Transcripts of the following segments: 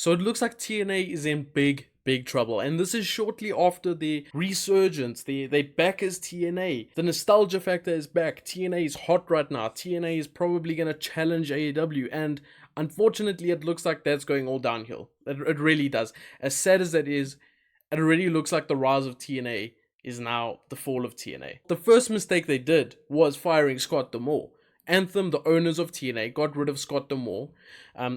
So it looks like TNA is in big trouble, and this is shortly after the resurgence. They back as TNA. The nostalgia factor is back. TNA is hot right now. TNA is probably gonna challenge AEW, and unfortunately, it looks like that's going all downhill. It really does. As sad as that is, it already looks like the rise of TNA is now the fall of TNA. The first mistake they did was firing Scott D'Amore. Anthem, the owners of TNA, got rid of Scott D'Amore.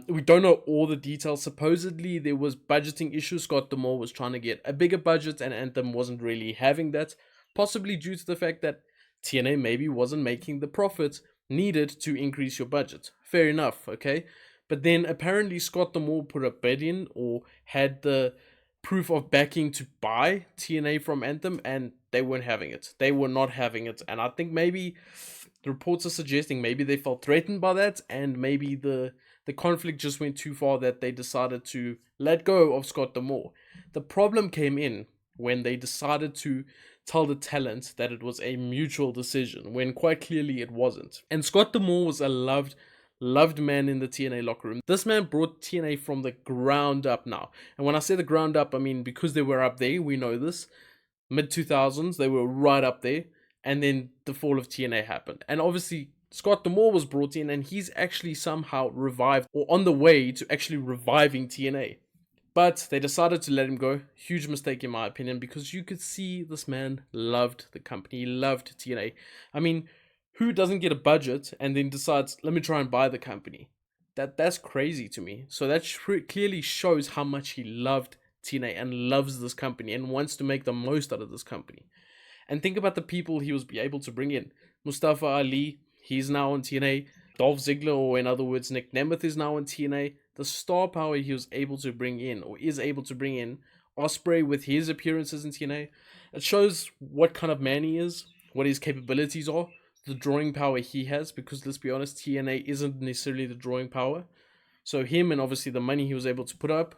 We don't know all the details. Supposedly, there was budgeting issues. Scott D'Amore was trying to get a bigger budget, and Anthem wasn't really having that. Possibly due to the fact that TNA maybe wasn't making the profits needed to increase your budget. Fair enough, okay? But then apparently Scott D'Amore put a bid in, or had the proof of backing to buy TNA from Anthem, and they weren't having it. They were not having it, and I think maybe the reports are suggesting maybe they felt threatened by that, and maybe the conflict just went too far that they decided to let go of Scott D'Amore. The problem came in when they decided to tell the talent that it was a mutual decision, when quite clearly it wasn't. And Scott D'Amore was a loved man in the TNA locker room. This man brought TNA from the ground up now. And when I say the ground up, I mean because they were up there, we know this. Mid-2000s, they were right up there. And then the fall of TNA happened. And obviously, Scott D'Amore was brought in, and he's actually somehow revived, or on the way to actually reviving TNA. But they decided to let him go. Huge mistake in my opinion, because you could see this man loved the company. He loved TNA. I mean, who doesn't get a budget and then decides, let me try and buy the company? That's crazy to me. So that clearly shows how much he loved TNA and loves this company and wants to make the most out of this company. And think about the people he was able to bring in. Mustafa Ali, he's now on TNA. Dolph Ziggler, or in other words, Nick Nemeth, is now on TNA. The star power he was able to bring in, or is able to bring in, Ospreay with his appearances in TNA, it shows what kind of man he is, what his capabilities are, the drawing power he has, because let's be honest, TNA isn't necessarily the drawing power. So him, and obviously the money he was able to put up,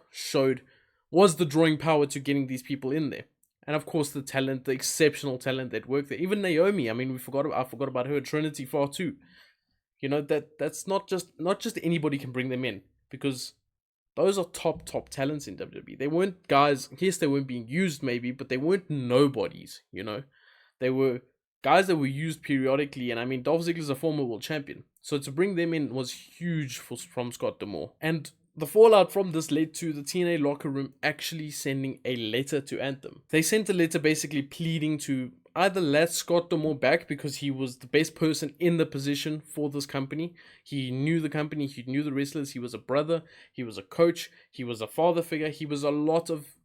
was the drawing power to getting these people in there. And of course, the talent, the exceptional talent that worked there. Even Naomi, I mean, I forgot about her. Trinity Far too. You know, that's not just anybody can bring them in, because those are top talents in WWE. They weren't guys. Yes, they weren't being used maybe, but they weren't nobodies. You know, they were guys that were used periodically. And I mean, Dolph Ziggler's a former world champion, so to bring them in was huge from Scott D'Amore. And the fallout from this led to the TNA locker room actually sending a letter to Anthem. They sent a letter basically pleading to either let Scott D'Amore back, because he was the best person in the position for this company. He knew the company, he knew the wrestlers, he was a brother, he was a coach, he was a father figure, he was a lot of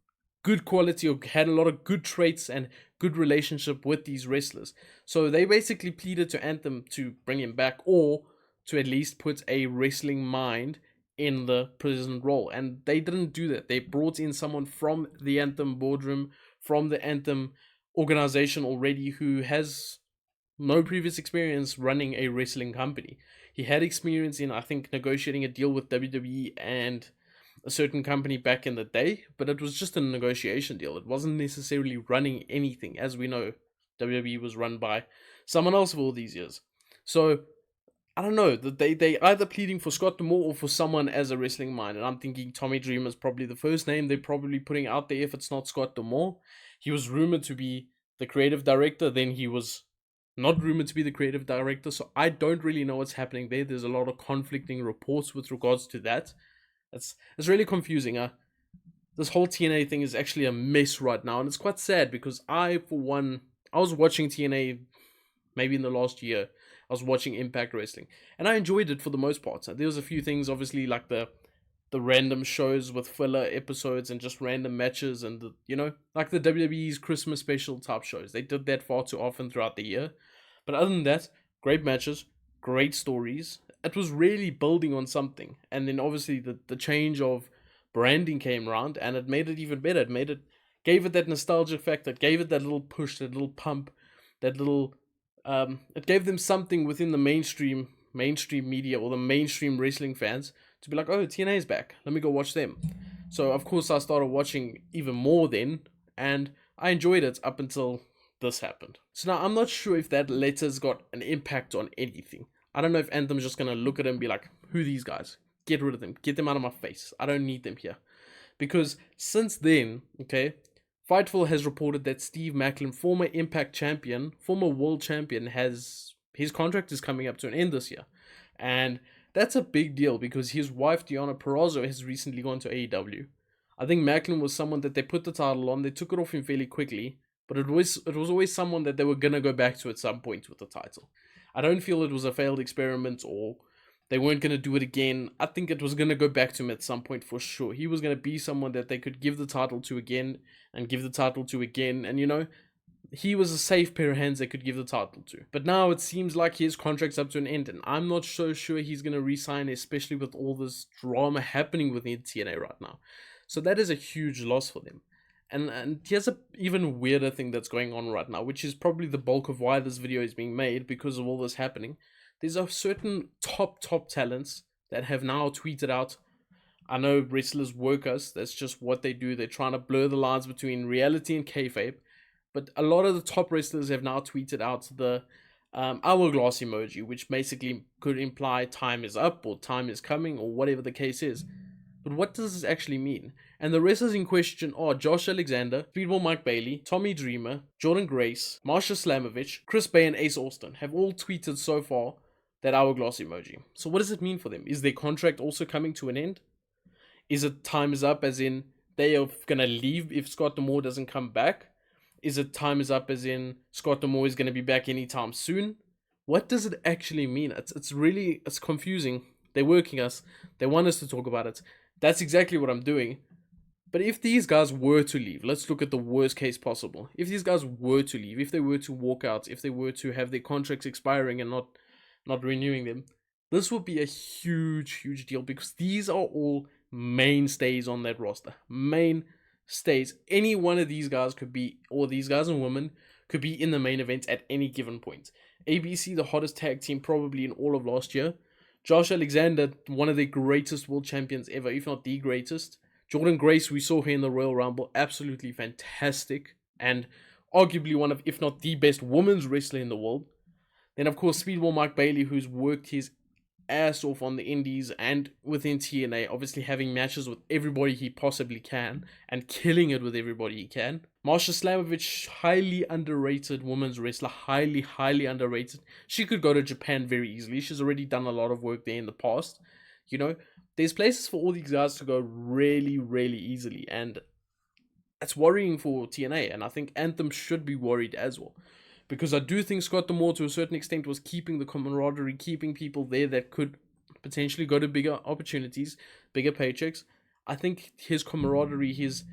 good quality, or had a lot of good traits and good relationship with these wrestlers. So they basically pleaded to Anthem to bring him back, or to at least put a wrestling mind in the president role. And they didn't do that. They brought in someone from the Anthem boardroom, from the Anthem organization already, who has no previous experience running a wrestling company. He had experience in, I think, negotiating a deal with WWE and a certain company back in the day, but it was just a negotiation deal. It wasn't necessarily running anything. As we know, WWE was run by someone else for all these years. So I don't know, that they either pleading for Scott D'Amore or for someone as a wrestling mind. And I'm thinking Tommy Dreamer is probably the first name they're probably putting out there if it's not Scott D'Amore. He was rumored to be the creative director, then he was not rumored to be the creative director. So I don't really know what's happening there. There's a lot of conflicting reports with regards to that. It's really confusing. This whole TNA thing is actually a mess right now, and it's quite sad, because I was watching TNA maybe in the last year. I was watching Impact Wrestling, and I enjoyed it for the most part. There was a few things, obviously, like the random shows with filler episodes and just random matches, and like the WWE's Christmas special type shows. They did that far too often throughout the year. But other than that, great matches, great stories. It was really building on something. And then obviously the change of branding came around, and it made it even better. It gave it that nostalgia factor. It gave it that little push, that little pump, that little it gave them something within the mainstream media, or the mainstream wrestling fans, to be like, oh, TNA is back, let me go watch them. So of course I started watching even more then, and I enjoyed it up until this happened. So now I'm not sure if that letter's got an impact on anything. I don't know if Anthem's just gonna look at it and be like, who are these guys? Get rid of them. Get them out of my face. I don't need them here. Because since then, okay, Fightful has reported that Steve Macklin, former Impact champion, former world champion, has his contract is coming up to an end this year. And that's a big deal because his wife, Deonna Purrazzo, has recently gone to AEW. I think Macklin was someone that they put the title on, they took it off him fairly quickly, but it was always someone that they were going to go back to at some point with the title. I don't feel it was a failed experiment or they weren't going to do it again. I think it was going to go back to him at some point for sure. He was going to be someone that they could give the title to again and give the title to again. And, he was a safe pair of hands they could give the title to. But now it seems like his contract's up to an end. And I'm not so sure he's going to re-sign, especially with all this drama happening within TNA right now. So that is a huge loss for them. And here's an even weirder thing that's going on right now, which is probably the bulk of why this video is being made because of all this happening. There's a certain top talents that have now tweeted out. I know wrestlers work us. That's just what they do. They're trying to blur the lines between reality and kayfabe. But a lot of the top wrestlers have now tweeted out the hourglass emoji, which basically could imply time is up or time is coming or whatever the case is. But what does this actually mean? And the wrestlers in question are Josh Alexander, Speedball Mike Bailey, Tommy Dreamer, Jordan Grace, Marsha Slamovich, Chris Bay, and Ace Austin have all tweeted so far that hourglass emoji. So what does it mean for them? Is their contract also coming to an end? Is it time is up as in they are going to leave if Scott D'Amore doesn't come back? Is it time is up as in Scott D'Amore is going to be back anytime soon? What does it actually mean? It's confusing. They're working us. They want us to talk about it. That's exactly what I'm doing. But if these guys were to leave, let's look at the worst case possible. If these guys were to leave, if they were to walk out, if they were to have their contracts expiring and not renewing them, this would be a huge deal because these are all mainstays on that roster. Mainstays. Any one of these guys could be, or these guys and women could be in the main event at any given point. ABC, the hottest tag team probably in all of last year. Josh Alexander, one of the greatest world champions ever, if not the greatest. Jordan Grace, we saw her in the Royal Rumble, absolutely fantastic, and arguably one of, if not the best women's wrestler in the world. Then, of course, Speedball Mike Bailey, who's worked his ass off on the indies and within TNA, obviously having matches with everybody he possibly can and killing it with everybody he can. Marsha Slamovich, highly underrated women's wrestler, highly underrated. She could go to Japan very easily. She's already done a lot of work there in the past. There's places for all these guys to go really easily, and that's worrying for TNA, and I think Anthem should be worried as well. Because I do think Scott D'Amore, to a certain extent, was keeping the camaraderie, keeping people there that could potentially go to bigger opportunities, bigger paychecks. I think his camaraderie, his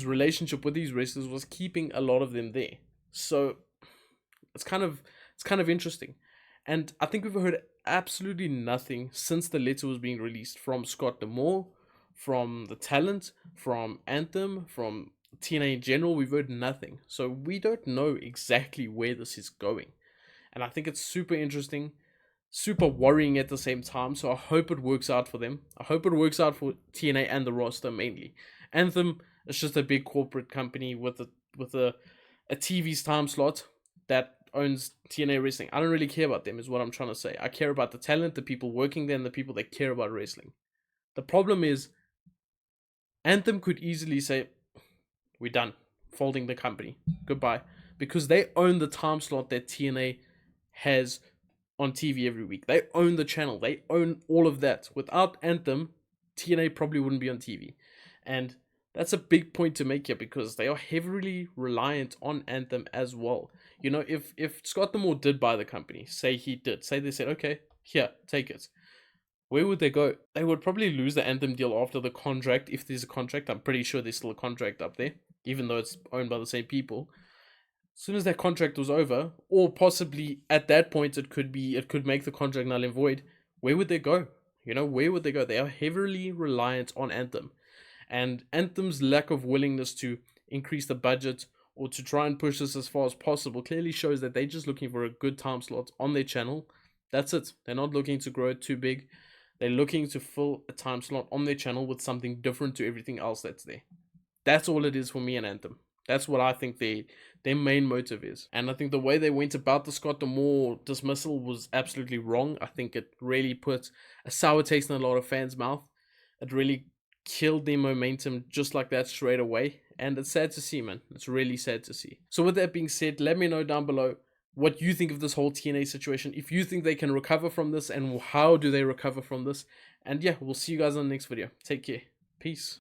relationship with these wrestlers was keeping a lot of them there. So it's kind of interesting. And I think we've heard absolutely nothing since the letter was being released from Scott D'Amore, from the talent, from Anthem, from TNA in general. We've heard nothing. So we don't know exactly where this is going. And I think it's super interesting, super worrying at the same time. So I hope it works out for them. I hope it works out for TNA and the roster mainly. Anthem is just a big corporate company with a TV's time slot that owns TNA wrestling. I don't really care about them is what I'm trying to say. I care about the talent, the people working there, and the people that care about wrestling. The problem is Anthem could easily say, we're done, folding the company, goodbye, because they own the time slot that TNA has on TV every week. They own the channel. They own all of that. Without Anthem, TNA probably wouldn't be on TV. And that's a big point to make here because they are heavily reliant on Anthem as well. If Scott D'Amore did buy the company, say they said, okay, here, take it. Where would they go? They would probably lose the Anthem deal after the contract, if there's a contract. I'm pretty sure there's still a contract up there, even though it's owned by the same people. As soon as that contract was over, or possibly at that point it could make the contract null and void, where would they go? Where would they go? They are heavily reliant on Anthem. And Anthem's lack of willingness to increase the budget or to try and push this as far as possible clearly shows that they're just looking for a good time slot on their channel. That's it. They're not looking to grow it too big. They're looking to fill a time slot on their channel with something different to everything else that's there. That's all it is for me and Anthem. That's what I think their main motive is. And I think the way they went about the Scott D'Amore dismissal was absolutely wrong. I think it really put a sour taste in a lot of fans' mouth. It really killed their momentum just like that straight away. And it's sad to see, man. It's really sad to see. So with that being said, let me know down below what you think of this whole TNA situation. If you think they can recover from this, and how do they recover from this. And yeah, we'll see you guys on the next video. Take care. Peace.